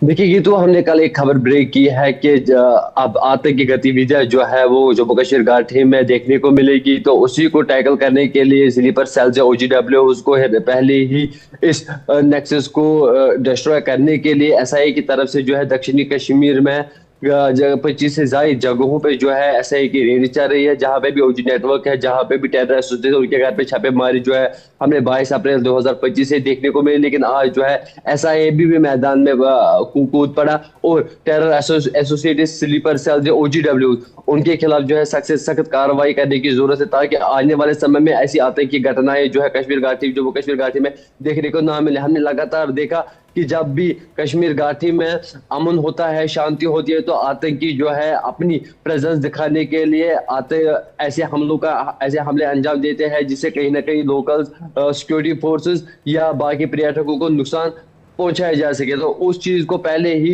देखिए, ये तो हमने कल एक खबर ब्रेक की है कि अब आतंकी गतिविधियां जो है वो जम्मू कश्मीर घाटी में देखने को मिलेगी, तो उसी को टैकल करने के लिए स्लीपर सेल जो OGW उसको है पहले ही इस नेक्सस को डिस्ट्रॉय करने के लिए SIA की तरफ से जो है दक्षिणी कश्मीर में 25 से ज्यादा जगहों पे जो है SIA की रेड चल रही है, जहां पे भी OG नेटवर्क है, जहां पे भी टेरर एसोसिएशन उनके घर पे छापेमारी जो है हमने 22 अप्रैल 2025 से देखने को मिली। लेकिन आज जो है SIA भी मैदान में कूद पड़ा और टेरर एसोसिएटेड स्लीपर सेल जो OGW उनके खिलाफ जो है सख्त से सख्त कार्रवाई करने की जरूरत है, ताकि आने वाले समय में ऐसी आतंकी घटनाएं जो है कश्मीर घाटी जम्मू कश्मीर घाटी में देखने को ना मिले। हमने लगातार देखा कि जब भी कश्मीर घाटी में अमन होता है, शांति होती है, तो आतंकी जो है अपनी प्रेजेंस दिखाने के लिए आते ऐसे हमले अंजाम देते हैं, जिससे कहीं ना कहीं लोकल सिक्योरिटी फोर्सेस या बाकी पर्यटकों को नुकसान पहुंचाया जा सके। तो उस चीज को पहले ही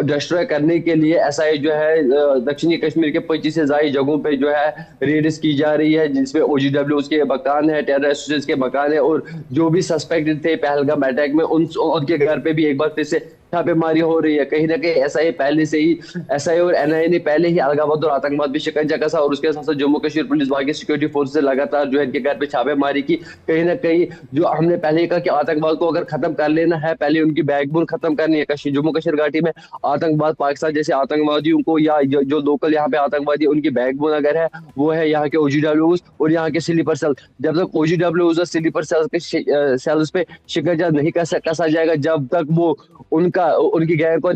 डिस्ट्रॉय करने के लिए SIA जो है दक्षिणी कश्मीर के 25 से ज्यादा जगहों पे जो है रेड्स की जा रही है, जिसमें OGW के मकान है, टेरर एसोसिएशन के मकान है, और जो भी सस्पेक्टेड थे पहलगाम अटैक में उनके घर पे भी एक बार फिर से छापेमारी हो रही है। कहीं ना कहीं SIA और NIA ने पहले ही अलगाववाद और आतंकवाद पे शिकंजा कसा, और उसके साथ साथ जम्मू कश्मीर पुलिस बाकी सिक्योरिटी फोर्सेस लगातार जो है इनके घर पे छापेमारी की। कहीं ना कहीं जो हमने पहले ही कहा कि आतंकवाद को अगर खत्म कर लेना है, पहले उनकी बैकबोन खत्म करनी है। जम्मू कश्मीर घाटी में आतंकवाद पाकिस्तान जैसे आतंकवादियों को या जो लोकल यहाँ पे आतंकवादी उनकी बैकबोन अगर है वो है यहाँ के OGWs और यहाँ के स्लीपर सेल। जब तक OGWs और स्लीपर सेल्स के सेल्स पे शिकंजा नहीं कसा जाएगा, जब तक वो उनकी गैंग को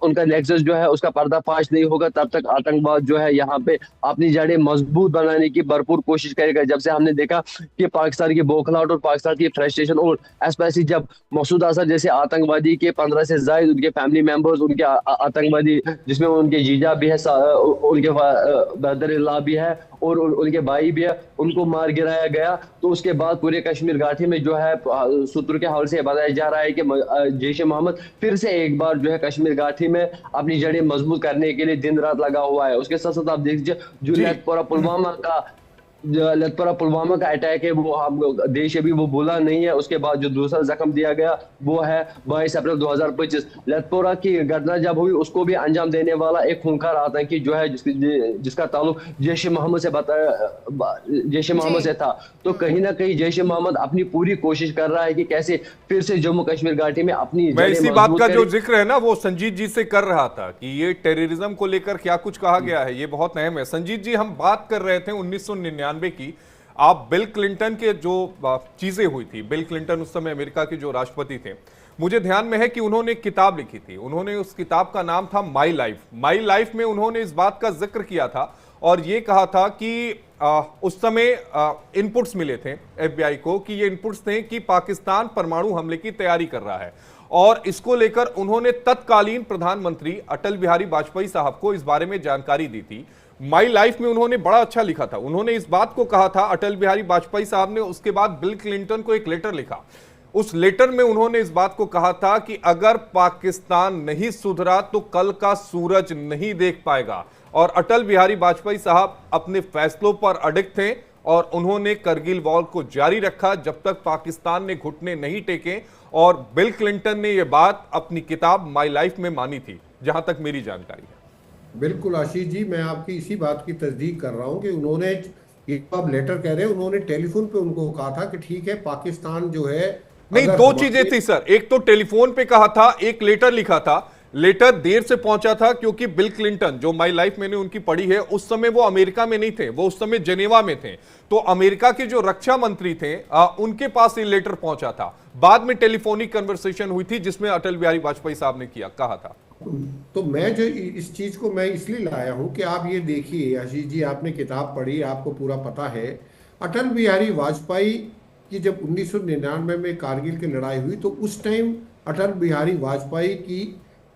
उनका नेक्सस जो है उसका पर्दाफाश नहीं होगा, तब तक आतंकवाद जो है यहाँ पे अपनी जड़ें मजबूत बनाने की भरपूर कोशिश करेगा। जब से हमने देखा कि पाकिस्तान की बौखलाहट और पाकिस्तान की फ्रस्ट्रेशन, और स्पेशली जब मसूद अजहर जैसे आतंकवादी के 15 से ज्यादा उनके फैमिली मेंबर्स उनके आतंकवादी, जिसमें उनके जीजा भी है, उनके ब्रदर इन लॉ भी है और उनके भाई भी है, उनको मार गिराया गया, तो उसके बाद पूरे कश्मीर घाटी में जो है सूत्र के हवाले से बताया जा रहा है कि जैश ए मोहम्मद फिर से एक बार जो है कश्मीर घाटी में अपनी जड़ें मजबूत करने के लिए दिन रात लगा हुआ है। उसके साथ साथ आप देख लीजिए जो जी। लतपुरा पुलवामा का अटैक है, वो हम देश अभी वो भूला नहीं है। उसके बाद जो दूसरा जख्म दिया गया वो है 22 अप्रैल 2025 लतपुरा की घटना जब हुई, उसको भी अंजाम देने वाला एक खूंखार आतंकी जो है जिसका ताल्लुक जैश ए जी। मोहम्मद से था। तो कहीं ना कहीं जैश ए मोहम्मद अपनी पूरी कोशिश कर रहा है कि कैसे फिर से जम्मू कश्मीर घाटी में अपनी मैं जड़ें इसी बात मजबूत का जो करे। जिक्र है ना वो संजीत जी से कर रहा था कि ये टेररिज्म को लेकर क्या कुछ कहा गया है, ये बहुत अहम है। संजीत जी, हम बात कर रहे थे 1999 की। आप बिल क्लिंटन के जो चीजें हुई थी, बिल क्लिंटन उस समय अमेरिका के जो राष्ट्रपति थे, मुझे ध्यान में है कि उन्होंने एक किताब लिखी थी। उन्होंने उस किताब का नाम था माई लाइफ। माई लाइफ में उन्होंने इस बात का जिक्र किया था और ये कहा था कि उस समय इनपुट्स मिले थे FBI को कि ये इनपुट्स थे कि पाकिस्तान परमाणु हमले की तैयारी कर रहा है, और इसको लेकर उन्होंने तत्कालीन प्रधानमंत्री अटल बिहारी वाजपेयी साहब को इस बारे में जानकारी दी थी। माई लाइफ में उन्होंने बड़ा अच्छा लिखा था। उन्होंने इस बात को कहा था, अटल बिहारी वाजपेयी साहब ने उसके बाद बिल क्लिंटन को एक लेटर लिखा। उस लेटर में उन्होंने इस बात को कहा था कि अगर पाकिस्तान नहीं सुधरा तो कल का सूरज नहीं देख पाएगा। और अटल बिहारी वाजपेयी साहब अपने फैसलों पर अडिग थे और उन्होंने करगिल वॉर को जारी रखा जब तक पाकिस्तान ने घुटने नहीं टेके। और बिल क्लिंटन ने यह बात अपनी किताब माई लाइफ में मानी थी, जहां तक मेरी जानकारी है। बिल्कुल आशीष जी, मैं आपकी इसी बात की तस्दीक कर रहा हूं कि उन्होंने, ये तो आप लेटर कह रहे हैं, उन्होंने टेलीफोन पे उनको कहा था कि ठीक है पाकिस्तान जो है, नहीं, अगर दो चीजें थी सर। एक तो टेलीफोन पे कहा था, एक लेटर लिखा था। लेटर देर से पहुंचा था क्योंकि बिल क्लिंटन, जो माई लाइफ मैंने उनकी पढ़ी है, उस समय वो अमेरिका में नहीं थे, वो उस समय जेनेवा में थे। तो अमेरिका के जो रक्षा मंत्री थे उनके पास ये लेटर पहुंचा था। बाद में टेलीफोनिक कन्वर्सेशन हुई थी जिसमें अटल बिहारी वाजपेयी साहब ने कहा था। तो मैं जो इस चीज को मैं इसलिए लाया हूं कि आप ये देखिए आशीष जी, आपने किताब पढ़ी, आपको पूरा पता है। अटल बिहारी वाजपेयी की जब 1999 में कारगिल की लड़ाई हुई तो उस टाइम अटल बिहारी वाजपेयी की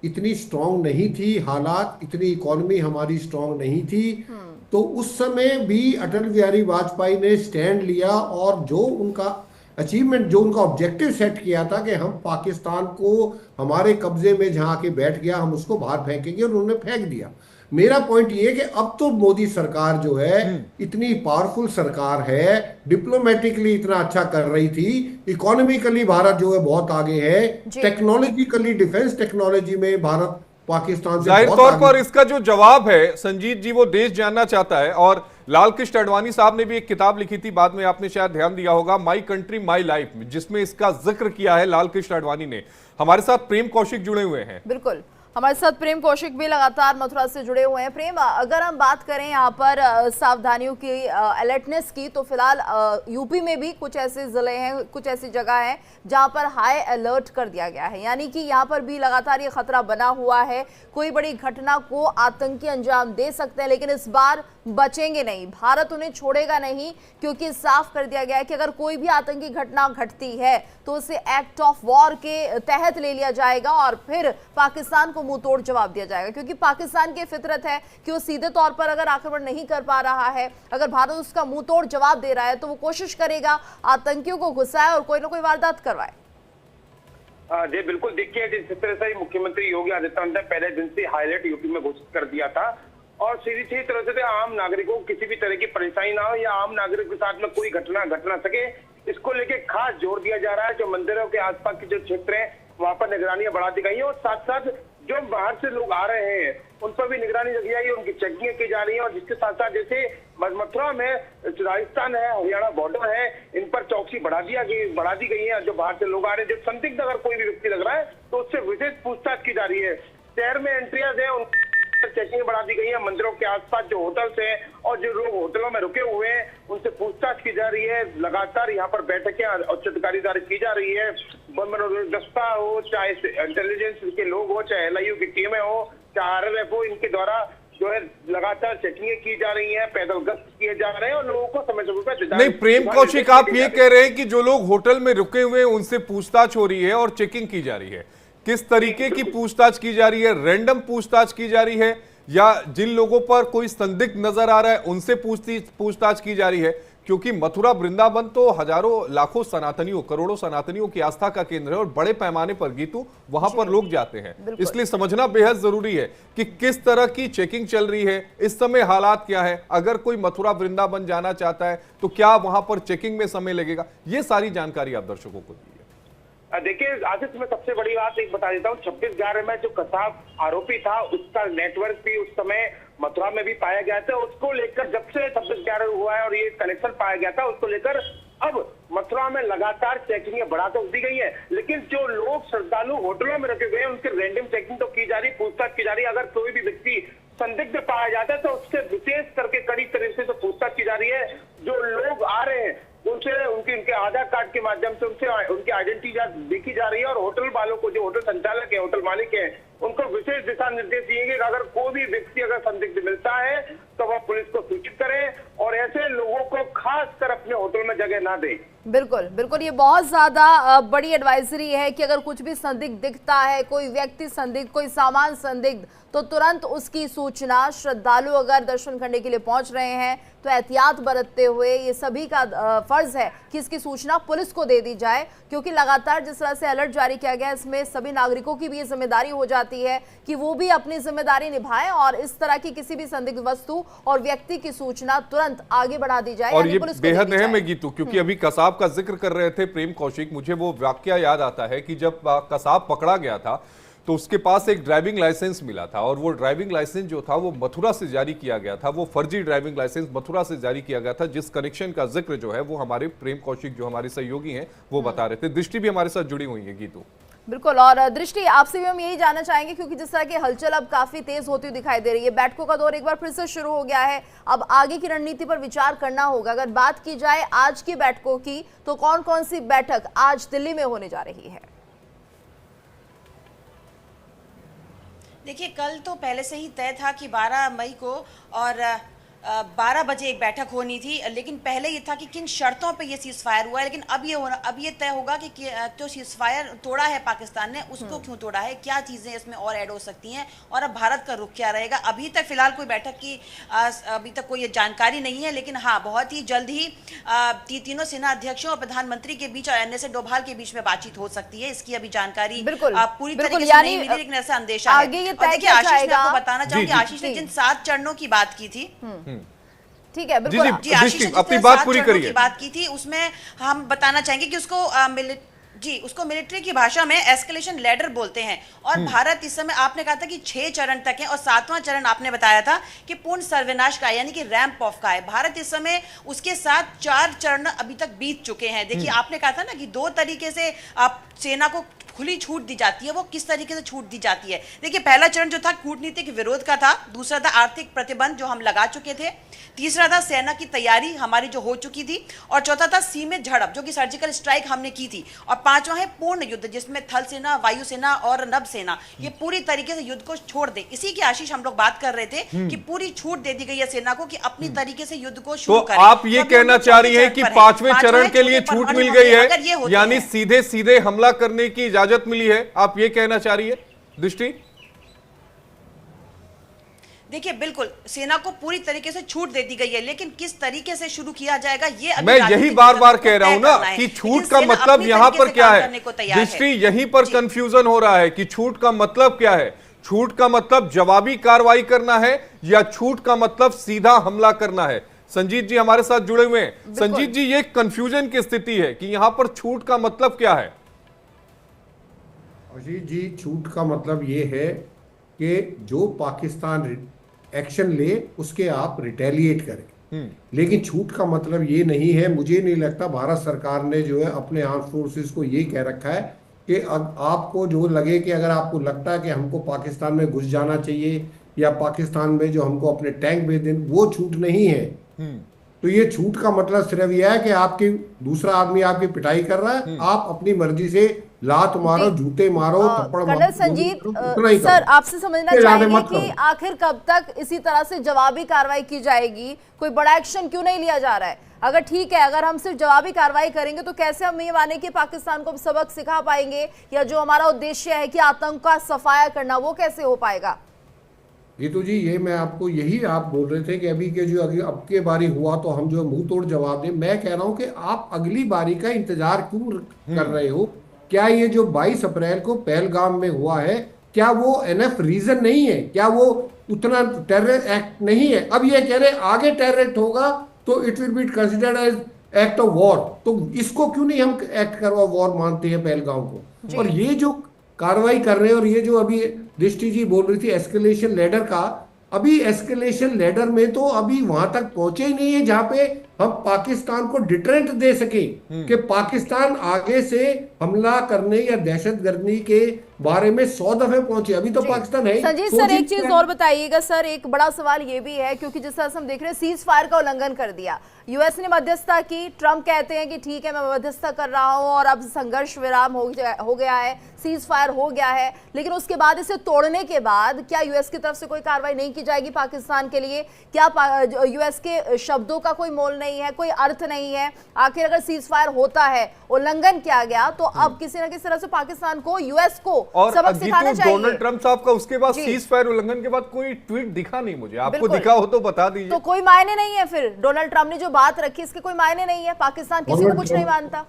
इतनी स्ट्रांग नहीं थी हालात, इतनी इकोनॉमी हमारी स्ट्रांग नहीं थी। तो उस समय भी अटल बिहारी वाजपेयी ने स्टैंड लिया और जो उनका अचीवमेंट, जो उनका ऑब्जेक्टिव सेट किया था कि हम पाकिस्तान को हमारे कब्जे में जहाँ के बैठ गया हम उसको बाहर फेंकेंगे, और उन्होंने फेंक दिया। मेरा पॉइंट ये है कि अब तो मोदी सरकार जो है इतनी पावरफुल सरकार है, डिप्लोमेटिकली इतना अच्छा कर रही थी, इकोनॉमिकली भारत जो है बहुत आगे है, जी। टेक्नोलॉजिकली डिफेंस टेक्नोलॉजी में भारत पाकिस्तान से जाहिर बहुत तौर आगे। पर इसका जो जवाब है संजीत जी, वो देश जानना चाहता है। और लाल कृष्ण आडवाणी साहब ने भी एक किताब लिखी थी, बाद में आपने शायद ध्यान दिया होगा, माई कंट्री माई लाइफ, जिसमें इसका जिक्र किया है लाल कृष्ण आडवाणी ने। हमारे साथ प्रेम कौशिक जुड़े हुए हैं। बिल्कुल, हमारे साथ प्रेम कौशिक भी लगातार मथुरा से जुड़े हुए हैं। प्रेम, अगर हम बात करें यहाँ पर सावधानियों की, अलर्टनेस की, तो फिलहाल यूपी में भी कुछ ऐसे जिले हैं, कुछ ऐसी जगह हैं जहाँ पर हाई अलर्ट कर दिया गया है, यानी कि यहाँ पर भी लगातार ये खतरा बना हुआ है, कोई बड़ी घटना को आतंकी अंजाम दे सकते हैं, लेकिन इस बार बचेंगे नहीं, भारत उन्हें छोड़ेगा नहीं, क्योंकि साफ कर दिया गया है कि अगर कोई भी आतंकी घटना घटती है तो उसे एक्ट ऑफ वॉर के तहत ले लिया जाएगा और फिर पाकिस्तान को मुंह तोड़ जवाब दिया जाएगा, क्योंकि पाकिस्तान की फितरत है कि वो सीधे तौर पर अगर आक्रमण नहीं कर पा रहा है, अगर भारत उसका मुंह तोड़ जवाब दे रहा है तो वो कोशिश करेगा आतंकियों को घुसाए और कोई ना कोई वारदात करवाए। जी बिल्कुल, देखिए जिस तरह से मुख्यमंत्री योगी आदित्यनाथ ने पहले दिन से हाईलाइट यूपी में घोषित कर दिया था और सीधी तरह से आम नागरिकों को किसी भी तरह की परेशानी ना हो या आम नागरिक के साथ में कोई घटना घट ना सके, इसको लेके खास जोर दिया जा रहा है। जो मंदिरों के आसपास के जो क्षेत्र हैं वहां पर निगरानियां बढ़ा दी गई है और साथ साथ जो बाहर से लोग आ रहे हैं उन पर भी निगरानी रखी जाएगी, उनकी चेकिंग की जा रही है। और जिसके साथ साथ जैसे मथुरा में राजस्थान है, हरियाणा बॉर्डर है, इन पर चौकसी बढ़ा दी गई है। जो बाहर से लोग आ रहे हैं, जो संदिग्ध अगर कोई भी व्यक्ति लग रहा है तो उससे विशेष पूछताछ की जा रही है। शहर में एंट्रियाज है, उन चेकिंग बढ़ा दी गई है। मंदिरों के आसपास जो होटल्स हैं और जो लोग होटलों में रुके हुए हैं उनसे पूछताछ की जा रही है। लगातार यहाँ पर बैठकें उच्च अधिकारी द्वारा की जा रही है। दस्ता हो, चाहे इंटेलिजेंस के लोग हो, चाहे LIU की टीमें हो, चाहे RRF हो, इनके द्वारा जो है लगातार चेकिंग की जा रही है, पैदल गश्त किए जा रहे हैं और लोगों को समय समय पर। नहीं प्रेम कौशिक, आप ये कह रहे हैं कि जो लोग होटल में रुके हुए हैं उनसे पूछताछ हो रही है और चेकिंग की जा रही है, किस तरीके की पूछताछ की जा रही है? रैंडम पूछताछ की जा रही है या जिन लोगों पर कोई संदिग्ध नजर आ रहा है उनसे पूछताछ की जा रही है? क्योंकि मथुरा वृंदावन तो हजारों लाखों सनातनियों, करोड़ों सनातनियों की आस्था का केंद्र है और बड़े पैमाने पर गीतू वहां पर लोग जाते हैं, इसलिए समझना बेहद जरूरी है कि किस तरह की चेकिंग चल रही है इस समय, हालात क्या है। अगर कोई मथुरा वृंदावन जाना चाहता है तो क्या वहां पर चेकिंग में समय लगेगा? ये सारी जानकारी आप दर्शकों को दी। देखिए आदित्य, मैं सबसे बड़ी बात एक बता देता हूँ, 26/11 में जो कसाब आरोपी था उसका नेटवर्क भी उस समय मथुरा में भी पाया गया था। उसको लेकर जब से 26/11 हुआ है और ये कनेक्शन पाया गया था, उसको लेकर अब मथुरा में लगातार चेकिंग बढ़ा तो दी गई है, लेकिन जो लोग श्रद्धालु होटलों में रखे गए हैं उनकी रैंडम चेकिंग तो की जा रही, पूछताछ की जा रही है। अगर कोई भी व्यक्ति संदिग्ध पाया जाता है तो उससे विशेष करके कड़ी तरीके से पूछताछ की जा रही है। जो लोग आ रहे हैं उनसे उनके आधार कार्ड के माध्यम से उनकी आइडेंटिटी देखी जा रही है और होटल वालों को, जो होटल संचालक है, होटल मालिक है, उनको विशेष दिशा निर्देश दिए गए कि अगर कोई भी व्यक्ति अगर संदिग्ध मिलता है तो वह पुलिस को सूचित करें और ऐसे लोगों को खास कर अपने होटल में जगह ना दें। बिल्कुल बिल्कुल, ये बहुत ज्यादा बड़ी एडवाइजरी है कि अगर कुछ भी संदिग्ध दिखता है, कोई व्यक्ति संदिग्ध, कोई सामान संदिग्ध, तो तुरंत उसकी सूचना, श्रद्धालु अगर दर्शन करने के लिए पहुंच रहे हैं तो एहतियात बरतते हुए ये सभी का फर्ज है कि इसकी सूचना पुलिस को दे दी जाए, क्योंकि लगातार जिस तरह से अलर्ट जारी किया गया है इसमें सभी नागरिकों की भी ये जिम्मेदारी हो जाती है कि वो भी अपनी जिम्मेदारी निभाएं और इस तरह की किसी भी संदिग्ध वस्तु और व्यक्ति की सूचना तुरंत आगे बढ़ा दी जाए। और ये बेहद अहम है गीतू, क्योंकि अभी कसाब का जिक्र कर रहे थे प्रेम कौशिक, मुझे वो वाकया याद आता है कि जब कसाब पकड़ा गया था तो उसके पास एक ड्राइविंग लाइसेंस मिला था और वो ड्राइविंग लाइसेंस जो था वो मथुरा से जारी किया गया था, वो फर्जी ड्राइविंग लाइसेंस मथुरा से जारी किया गया था, जिस कनेक्शन का जिक्र जो है वो हमारे प्रेम कौशिक जो हमारे सहयोगी हैं वो बता रहे थे। दृष्टि भी हमारे साथ जुड़ी हुई है गीतू। बिल्कुल, और दृष्टि आपसे भी हम यही जानना चाहेंगे क्योंकि जिस तरह की हलचल अब काफी तेज होती हुई दिखाई दे रही है, बैठकों का दौर एक बार फिर से शुरू हो गया है, अब आगे की रणनीति पर विचार करना होगा। अगर बात की जाए आज की बैठकों की तो कौन कौन सी बैठक आज दिल्ली में होने जा रही है? देखिए, कल तो पहले से ही तय था कि 12 मई को और 12 बजे एक बैठक होनी थी, लेकिन पहले ये था कि किन शर्तों पे ये सीज फायर हुआ है, लेकिन अब ये तय होगा कि जो सीज फायर तोड़ा है पाकिस्तान ने उसको क्यों तोड़ा है, क्या चीज़ें इसमें और ऐड हो सकती हैं और अब भारत का रुख क्या रहेगा। अभी तक फिलहाल कोई बैठक की अभी तक कोई जानकारी नहीं है, लेकिन हाँ बहुत ही जल्द ही तीनों सेना अध्यक्षों और प्रधानमंत्री के बीच और NSA डोभाल के बीच में बातचीत हो सकती है। इसकी अभी जानकारी पूरी तरीके से नहीं मिली, लेकिन ऐसा अंदेशा है। देखिए आशीष, मैं आपको बताना चाहूंगी, आशीष ने जिन 7 चरणों की बात की थी, ठीक है, बिल्कुल जी आशीष ने अपनी बात पूरी करिए, की बात की थी, उसमें हम बताना चाहेंगे कि उसको मिलिट्री की भाषा में एस्केलेशन लैडर बोलते हैं। और भारत इस समय, आपने कहा था कि 6 चरण तक है और 7वां चरण आपने बताया था कि पूर्ण सर्वनाश का है, यानी कि रैंप ऑफ का है। भारत इस समय उसके साथ 4 चरण अभी तक बीत चुके हैं। देखिए आपने कहा था ना कि 2 तरीके से आप सेना को खुली छूट दी जाती है, वो किस तरीके से छूट दी जाती है। देखिए पहला चरण जो था कूटनीतिक विरोध का था, दूसरा था आर्थिक प्रतिबंध जो हम लगा चुके थे, तीसरा था सेना की तैयारी हमारी जो हो चुकी थी, और चौथा था सीमित झड़प जो कि सर्जिकल स्ट्राइक हमने की थी, और 5वां है पूर्ण युद्ध जिसमें थल सेना, वायु सेना और नभ सेना ये पूरी तरीके से युद्ध को छोड़ दे। इसी की आशीष हम लोग बात कर रहे थे कि पूरी छूट दे दी गई है सेना को कि अपनी तरीके से युद्ध को शुरू करें। आप ये कहना चाह रही हैं कि 5वें चरण के लिए छूट मिल गई है, यानी सीधे सीधे हमला करने की इजाजत मिली है, आप ये कहना चाह रही है दृष्टि? देखिए बिल्कुल सेना को पूरी तरीके से छूट दे दी गई है, लेकिन किस तरीके से शुरू किया जाएगा ये अभी मैं यही बार बार कह रहा हूं ना कि छूट का मतलब यहां पर क्या है दृष्टि, यहीं पर कंफ्यूजन हो रहा है कि छूट का मतलब क्या है। छूट का मतलब जवाबी कार्रवाई करना है या छूट का मतलब सीधा हमला करना है? संजीत जी हमारे साथ जुड़े हुए हैं। संजीत जी, ये कंफ्यूजन की स्थिति है कि यहां पर छूट का मतलब क्या है? अजीत जी, छूट का मतलब ये है कि जो पाकिस्तान एक्शन ले उसके आप रिटेलिएट करें, लेकिन छूट का मतलब ये नहीं है। मुझे नहीं लगता भारत सरकार ने जो है अपने आर्म फोर्सेस को ये कह रखा है कि आपको जो लगे कि अगर आपको लगता है कि हमको पाकिस्तान में घुस जाना चाहिए या पाकिस्तान में जो हमको अपने टैंक भेज दें, वो छूट नहीं है। तो ये छूट का मतलब सिर्फ यह है कि आपकी दूसरा आदमी आपकी पिटाई कर रहा है, आप अपनी मर्जी से लात मारो, जूते मारो, थप्पड़ मारो। कर्नल संजीत सर, आपसे समझना चाहेंगे कि आखिर कब तक इसी तरह से जवाबी कार्रवाई की जाएगी? कोई बड़ा एक्शन क्यों नहीं लिया जा रहा है? अगर ठीक है, अगर हम सिर्फ जवाबी कार्रवाई करेंगे तो कैसे हम ये माने कि पाकिस्तान को सबक सिखा पाएंगे, या जो हमारा उद्देश्य है कि आतंक का सफाया करना, वो कैसे हो पाएगा? गीतू जी, ये मैं आपको यही आप बोल रहे थे कि अभी के जो अब के बारी हुआ तो हम जो मुंह तोड़ जवाब दें। मैं कह रहा हूं कि आप अगली बारी का इंतजार क्यों कर रहे हो? क्या ये जो 22 अप्रैल को पहलगाम में हुआ है, क्या वो एनएफ रीजन नहीं है? क्या वो उतना टेरर एक्ट नहीं है? अब ये कह रहे आगे टेरर एक्ट होगा तो it will be considered as act of war, तो इसको क्यों नहीं हम एक्ट करवा वॉर मानते हैं पहलगाम को? और ये जो कार्रवाई कर रहे हैं, और ये जो अभी दृष्टि जी बोल रही थी एस्केलेशन लेडर का, अभी एस्केलेशन लेडर में तो अभी वहां तक पहुंचे ही नहीं है जहां पे हम पाकिस्तान को डिटरेंट दे सके कि पाकिस्तान आगे से हमला करने या दहशतगर्दी के बारे में 100 दफे पहुंचे। अभी तो पाकिस्तान है। संजीत सर, एक चीज और बताइएगा सर, एक बड़ा सवाल ये भी है क्योंकि जिस तरह से हम देख रहे हैं सीज फायर का उल्लंघन कर दिया, यूएस ने मध्यस्थता की, ट्रंप कहते हैं कि ठीक है मैं मध्यस्थता कर रहा हूं और अब संघर्ष विराम हो गया है, सीज फायर हो गया है, लेकिन उसके बाद इसे तोड़ने के बाद क्या यूएस की तरफ से कोई कार्रवाई नहीं की जाएगी पाकिस्तान के लिए? क्या यूएस के शब्दों का कोई मोल नहीं है, कोई अर्थ नहीं है? आखिर अगर सीज फायर होता है, उल्लंघन किया गया, तो अब किसी न किसी तरह से पाकिस्तान को, यूएस को सबक सिखाना चाहिए। डोनाल्ड ट्रंप साहब का उसके बाद सीज फायर उल्लंघन के बाद कोई ट्वीट दिखा नहीं मुझे, आपको दिखा हो तो बता दीजिए। तो कोई मायने नहीं है फिर डोनाल्ड ट्रंप ने जो बात रखी, इसके कोई मायने नहीं है? पाकिस्तान किसी को कुछ नहीं मानता।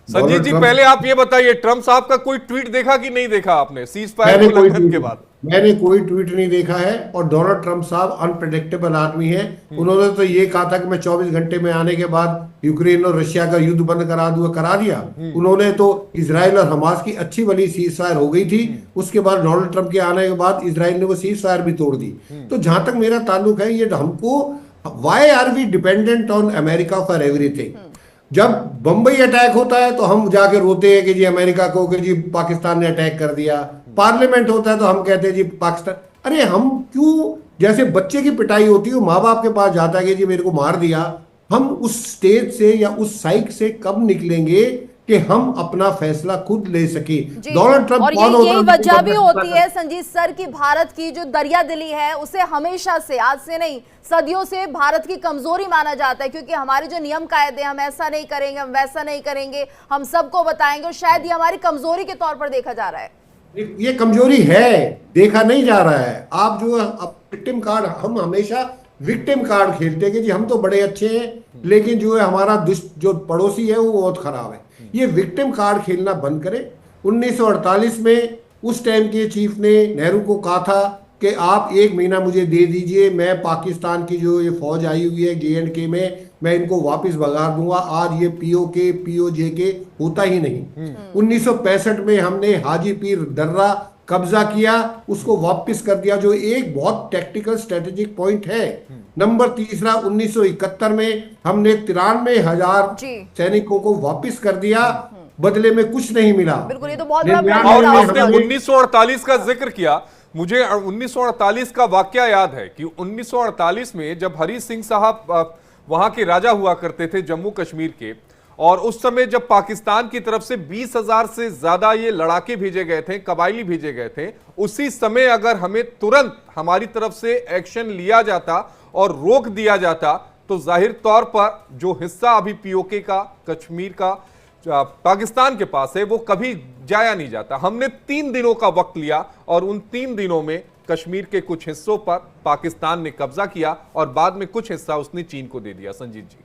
संजीत जी, पहले आप ये बताइए, ट्रंप साहब का कोई ट्वीट देखा कि नहीं देखा आपने सीज फायर उल्लंघन के बाद? मैंने कोई ट्वीट नहीं देखा है, और डोनाल्ड ट्रंप साहब अनप्रेडिक्टेबल आदमी है। उन्होंने तो ये कहा था कि मैं 24 घंटे में आने के बाद यूक्रेन और रशिया का युद्ध बंद करा दूंगा, करा दिया। उन्होंने तो इजराइल और हमास की अच्छी वाली सीज फायर हो गई थी, उसके बाद डोनाल्ड ट्रंप के आने के बाद इजराइल ने वो सीज फायर भी तोड़ दी। तो जहां तक मेरा ताल्लुक है, ये हमको why are we dependent on America for everything? जब बंबई अटैक होता है तो हम जाके रोते हैं कि जी अमेरिका को, कि जी पाकिस्तान ने अटैक कर दिया। पार्लियामेंट होता है तो हम कहते हैं जी पाकिस्तान। अरे हम क्यों, जैसे बच्चे की पिटाई होती है, माँ बाप के पास जाता है कि जी मेरे को मार दिया, हम उस स्टेज से या उस साइक से कब निकलेंगे कि हम अपना फैसला खुद ले सके। जी। डोनाल्ड ट्रंप और कौन होगा? यही वजह भी होती है संजीत सर की भारत की जो दरिया दिली है उसे हमेशा से, आज से नहीं सदियों से भारत की कमजोरी माना जाता है, क्योंकि हमारे जो नियम कायदे, हम ऐसा नहीं करेंगे, हम वैसा नहीं करेंगे, हम सबको बताएंगे, और शायद ये हमारी कमजोरी के तौर पर देखा जा रहा है। ये कमजोरी है, देखा नहीं जा रहा है। आप जो विक्टिम कार्ड, हम हमेशा विक्टिम कार्ड खेलते हैं कि जी हम तो बड़े अच्छे हैं, लेकिन जो है हमारा दुष्ट जो पड़ोसी है वो बहुत खराब है। ये विक्टिम कार्ड खेलना बंद करें। 1948 में उस टाइम के चीफ ने नेहरू को कहा था कि आप 1 महीना मुझे दे दीजिए, मैं पाकिस्तान की जो ये फौज आई हुई है JNK में, मैं इनको वापस भगा दूंगा। आज ये POK POJK होता ही नहीं। 1965 में हमने हाजी पीर दर्रा कब्जा किया, उसको वापस कर दिया, जो एक बहुत टैक्टिकल स्ट्रेटेजिक पॉइंट है। नंबर तीसरा, 1971 में हमने 93,000 सैनिकों को वापस कर दिया, बदले में कुछ नहीं मिला। बिल्कुल, ये तो बहुत बड़ा और आपने 1948 का जिक्र किया, मुझे 1948 का वाकया याद है कि 1948 में जब हरी सिंह साहब वहां के राजा हुआ करते थे जम्मू कश्मीर के, और उस समय जब पाकिस्तान की तरफ से 20,000 से ज्यादा ये लड़ाके भेजे गए थे, कबायली भेजे गए थे, उसी समय अगर हमें तुरंत हमारी तरफ से एक्शन लिया जाता और रोक दिया जाता तो जाहिर तौर पर जो हिस्सा अभी POK का, कश्मीर का पाकिस्तान के पास है, वो कभी जाया नहीं जाता। हमने 3 दिनों का वक्त लिया और उन 3 दिनों में कश्मीर के कुछ हिस्सों पर पाकिस्तान ने कब्जा किया और बाद में कुछ हिस्सा उसने चीन को दे दिया। संजीत जी।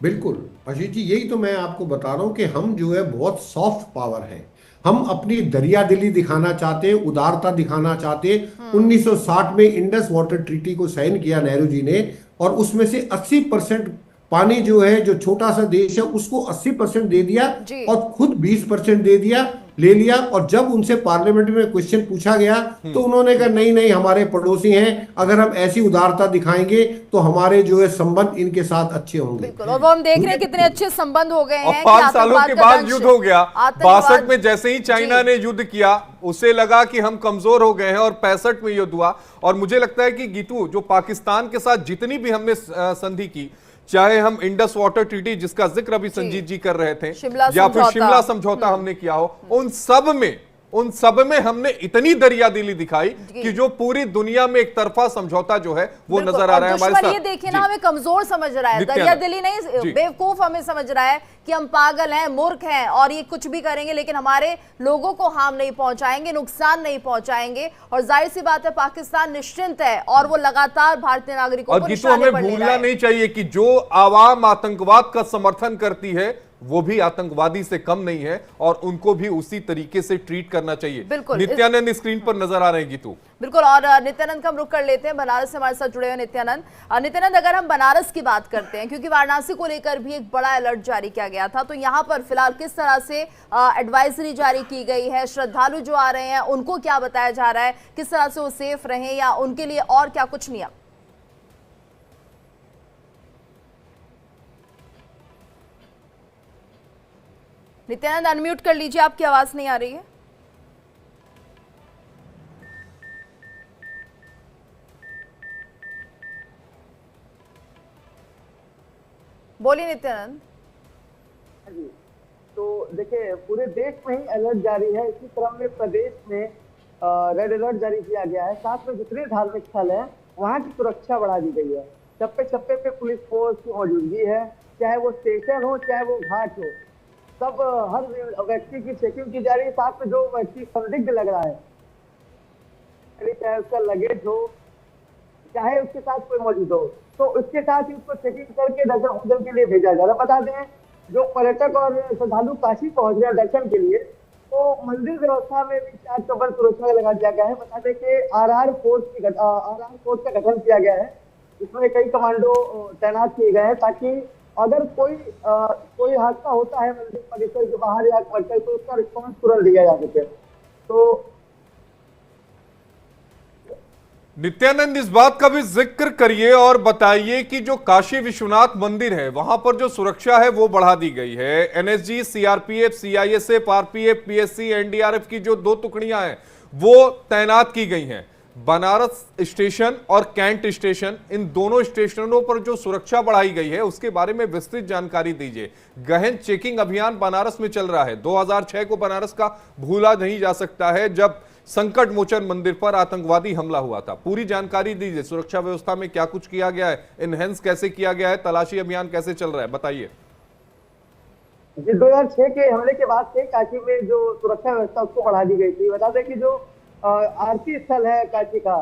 बिल्कुल अजीत जी, यही तो मैं आपको बता रहा हूं कि हम जो है बहुत सॉफ्ट पावर है। हम अपनी दरिया दिली दिखाना चाहते हैं, उदारता दिखाना चाहते हैं। 1960 में इंडस वाटर ट्रीटी को साइन किया नेहरू जी ने, और उसमें से 80% पानी जो है, जो छोटा सा देश है उसको 80% दे दिया और खुद 20% दे दिया, ले लिया। और जब उनसे पार्लियामेंट में क्वेश्चन पूछा गया तो उन्होंने कहा नहीं नहीं, हमारे पड़ोसी हैं, अगर हम ऐसी उदारता दिखाएंगे तो हमारे जो है संबंध इनके साथ अच्छे होंगे। बिल्कुल, और वो हम देख रहे हैं कितने अच्छे संबंध हो गए हैं। 5 सालों के बाद युद्ध हो गया। 62 में जैसे ही चाइना ने युद्ध किया, उसे लगा कि हम कमजोर हो गए हैं, और 65 में युद्ध हुआ। और मुझे लगता है कि गीतू, जो पाकिस्तान के साथ जितनी भी हमने संधि की, चाहे हम इंडस वाटर ट्रीटी जिसका जिक्र अभी संजीत जी कर रहे थे, या फिर शिमला समझौता हमने किया हो, उन सब में हमने इतनी दरियादिली दिखाई कि जो पूरी दुनिया में एक तरफा समझौता जो है वो नजर आ रहा है हमारे साथ। ये देखिए ना, हमें कमजोर समझ रहा है, दरियादिली नहीं, बेवकूफ हमें समझ रहा है कि हम पागल हैं, मूर्ख हैं और ये कुछ भी करेंगे लेकिन हमारे लोगों को हार्म नहीं पहुंचाएंगे, नुकसान नहीं पहुंचाएंगे। और जाहिर सी बात है पाकिस्तान निश्चिंत है और वो लगातार भारतीय नागरिकों को निशाने पर ले रहा है। हमें भूलना नहीं चाहिए कि जो आवाम आतंकवाद का समर्थन करती है वो भी आतंकवादी से कम नहीं है, और उनको भी उसी तरीके से ट्रीट करना चाहिए। बिल्कुल, नित्यानंद स्क्रीन पर नजर आ रहे हैं गीतू। बिल्कुल, और नित्यानंद का हम रुख कर लेते हैं, बनारस से हमारे साथ जुड़े हुए नित्यानंद। नित्यानंद, अगर हम बनारस की बात करते हैं, क्योंकि वाराणसी को लेकर भी एक बड़ा अलर्ट जारी किया गया था, तो यहाँ पर फिलहाल किस तरह से एडवाइजरी जारी की गई है, श्रद्धालु जो आ रहे हैं उनको क्या बताया जा रहा है, किस तरह से वो सेफ रहें, या उनके लिए और क्या कुछ नियम? नित्यानंद, अनम्यूट कर लीजिए, आपकी आवाज नहीं आ रही है। बोलिए नित्यानंद। तो देखिए, पूरे देश में ही अलर्ट जारी है। इसी क्रम में प्रदेश में रेड अलर्ट जारी किया गया है। साथ में जितने धार्मिक स्थल हैं वहां की सुरक्षा बढ़ा दी गई है। चप्पे चप्पे पे पुलिस फोर्स की मौजूदगी है, चाहे वो स्टेशन हो चाहे वो घाट हो, सब हर व्यक्ति की चेकिंग की जा रही है। साथ में जो व्यक्ति संदिग्ध लग रहा है, चाहे उसका लगेज हो, चाहे उसके साथ कोई मौजूद हो, तो उसके साथ ही उसको चेकिंग करके दर्शन पूजन के लिए भेजा जा रहा है। बता दें, जो पर्यटक और श्रद्धालु काशी पहुंच रहे हैं दर्शन के लिए, तो मंदिर व्यवस्था में भी 4 चौबल सुरक्षा लगा दिया गया है। बता दें कि RR फोर्स का गठन किया गया है, इसमें कई कमांडो तैनात किए गए हैं, ताकि अगर कोई हादसा होता है मंदिर परिसर के बाहर या परिसर, तो उसका रिस्पॉन्स तुरंत दिया जा सके। तो नित्यानंद, इस बात का भी जिक्र करिए और बताइए कि जो काशी विश्वनाथ मंदिर है वहां पर जो सुरक्षा है वो बढ़ा दी गई है। NSG, CRPF, CISF, RPF, PSC, NDRF की जो 2 टुकड़ियां हैं वो तैनात की गई हैं। बनारस स्टेशन और कैंट स्टेशन, इन दोनों स्टेशनों पर जो सुरक्षा बढ़ाई गई है उसके बारे में विस्तृत जानकारी दीजिए। गहन चेकिंग अभियान बनारस में चल रहा है। 2006 को बनारस का भूला नहीं जा सकता है जब संकट मोचन मंदिर पर आतंकवादी हमला हुआ था। पूरी जानकारी दीजिए, सुरक्षा व्यवस्था में क्या कुछ किया गया है, इनहेंस कैसे किया गया है, तलाशी अभियान कैसे चल रहा है, बताइए। जी 2006 के हमले के बाद से काशी में जो सुरक्षा व्यवस्था उसको बढ़ा दी गई थी। बता दें कि जो आरती स्थल है काशी का,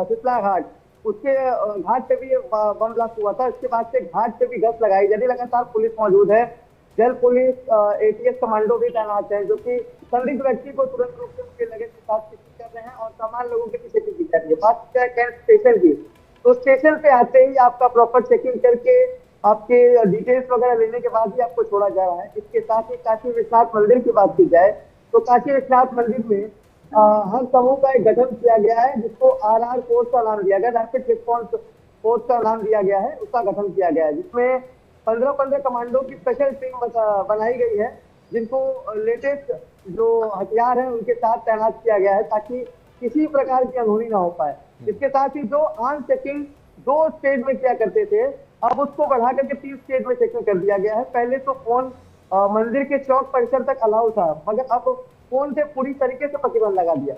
शीतला घाट, उसके घाट पे भी बम ब्लास्ट हुआ था। इसके बाद से घाट पे भी गश्त लगाई जा रही, लगातार पुलिस मौजूद है। जल पुलिस, एटीएस कमांडो भी तैनात है, जो कि संदिग्ध व्यक्ति को तुरंत रूप से उनके लगेज के साथ चेकिंग कर रहे हैं और सामान्य लोगों के पीछे की जा रही है। बात है कैंट स्टेशन की, तो स्टेशन पे आते ही आपका प्रॉपर चेकिंग करके आपके डिटेल्स वगैरह लेने के बाद ही आपको छोड़ा जा रहा है। इसके साथ ही काशी विश्वनाथ मंदिर की बात की जाए तो काशी विश्वनाथ मंदिर में हर समूह का एक गठन किया गया है, जिसको RR फोर्स का नाम दिया गया, रैपिड रिस्पॉन्स फोर्स का नाम दिया गया है, उसका गठन किया गया है, जिसमें 15 कमांडो की स्पेशल टीम बनाई गई है, जिनको लेटेस्ट जो हथियार है उनके साथ तैनात किया गया है ताकि किसी प्रकार की अनहोनी ना हो पाए। इसके साथ ही जो आर्म चेकिंग 2 स्टेज में किया करते थे, अब उसको बढ़ा करके 3 स्टेज में चेकिंग कर दिया गया है। पहले तो फोन मंदिर के चौक परिसर तक अलाउ था, मगर अब फोन से पूरी तरीके से प्रतिबंध लगा दिया।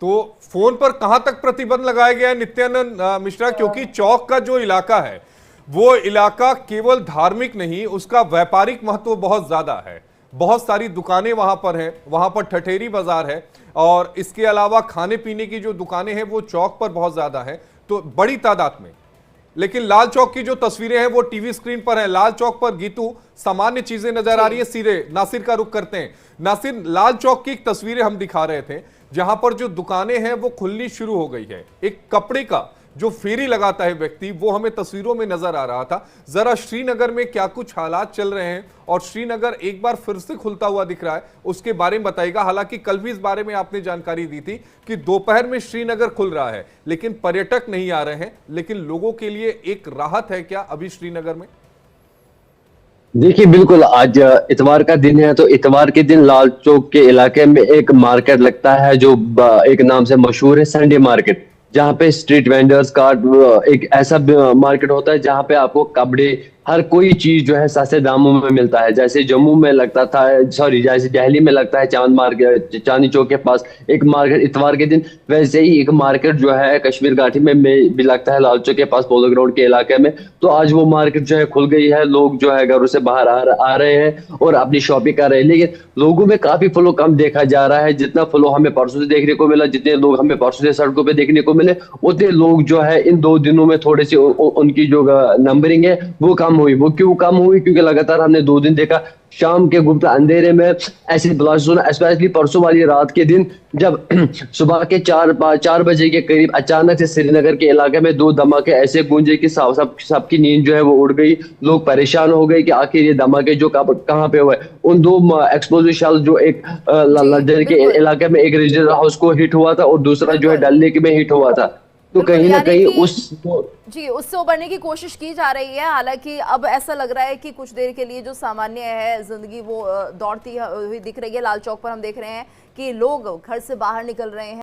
तो फोन पर कहां तक प्रतिबंध लगाया गया है नित्यानंद मिश्रा? क्योंकि चौक का जो इलाका है वो इलाका केवल धार्मिक नहीं, उसका व्यापारिक महत्व बहुत ज्यादा है। बहुत सारी दुकानें वहां पर हैं, वहां पर ठठेरी बाजार है और इसके अलावा खाने पीने की जो दुकानें हैं वो चौक पर बहुत ज्यादा है, तो बड़ी तादाद में। लेकिन लाल चौक की जो तस्वीरें हैं वो टीवी स्क्रीन पर है। लाल चौक पर गीतू सामान्य चीजें नजर आ रही है। सीधे नासिर का रुख करते हैं। नासिर, लाल चौक की तस्वीरें हम दिखा रहे थे जहां पर जो दुकानें हैं वो खुलनी शुरू हो गई है। एक कपड़े का जो फेरी लगाता है व्यक्ति, वो हमें तस्वीरों में नजर आ रहा था। जरा श्रीनगर में क्या कुछ हालात चल रहे हैं और श्रीनगर एक बार फिर से खुलता हुआ दिख रहा है, उसके बारे में बताइएगा। हालांकि कल भी इस बारे में आपने जानकारी दी थी कि दोपहर में श्रीनगर खुल रहा है, लेकिन पर्यटक नहीं आ रहे हैं, लेकिन लोगों के लिए एक राहत है क्या अभी श्रीनगर में? देखिए, बिल्कुल आज इतवार का दिन है, तो इतवार के दिन लाल चौक के इलाके में एक मार्केट लगता है जो एक नाम से मशहूर है, संडे मार्केट, जहाँ पे स्ट्रीट वेंडर्स का एक ऐसा मार्केट होता है जहाँ पे आपको कपड़े, हर कोई चीज जो है सस्ते दामों में मिलता है। जैसे जम्मू में लगता था, जैसे दिल्ली में लगता है चांद मार्केट, चांदनी चौक के पास एक मार्केट इतवार के दिन, वैसे ही एक मार्केट जो है कश्मीर घाटी में भी लगता है लाल चौक के पास पोलो ग्राउंड के इलाके में। तो आज वो मार्केट जो है खुल गई है, लोग जो है घरों से बाहर आ रहे हैं और अपनी शॉपिंग कर रहे हैं। लेकिन लोगों में काफी फ्लो कम देखा जा रहा है। जितना फ्लो हमें परसों से देखने को मिला, जितने लोग हमें परसों से सड़कों पर देखने को मिले, उतने लोग जो है इन 2 दिनों में थोड़ी सी उनकी जो नंबरिंग है वो कम हुई। वो क्यों कम हुई? क्योंकि लगातार हमने 2 दिन देखा शाम के गुप्त अंधेरे में ऐसे ब्लास्ट होना, स्पेशली परसों वाली रात के दिन जब सुबह के 4 बजे के करीब अचानक से श्रीनगर के इलाके में 2 धमाके ऐसे गूंजे कि सबकी नींद जो है वो उड़ गई। लोग परेशान हो गए कि आखिर ये धमाके जो कहाँ पे हुए। उन 2 एक्सप्लोजिव शेल जो एक लंदन के इलाके में एक रेजिडेंट हाउस को हिट हुआ था और दूसरा जो है डल लेक में हिट हुआ था। तो कहीं ना कहीं उससे उबरने की कोशिश की जा रही है। हालांकि अब ऐसा लग रहा है कि कुछ देर के लिए जो सामान्य है जिंदगी वो दौड़ती हुई दिख रही है। लाल चौक पर हम देख रहे हैं कि लोग घर से बाहर निकल रहे हैं।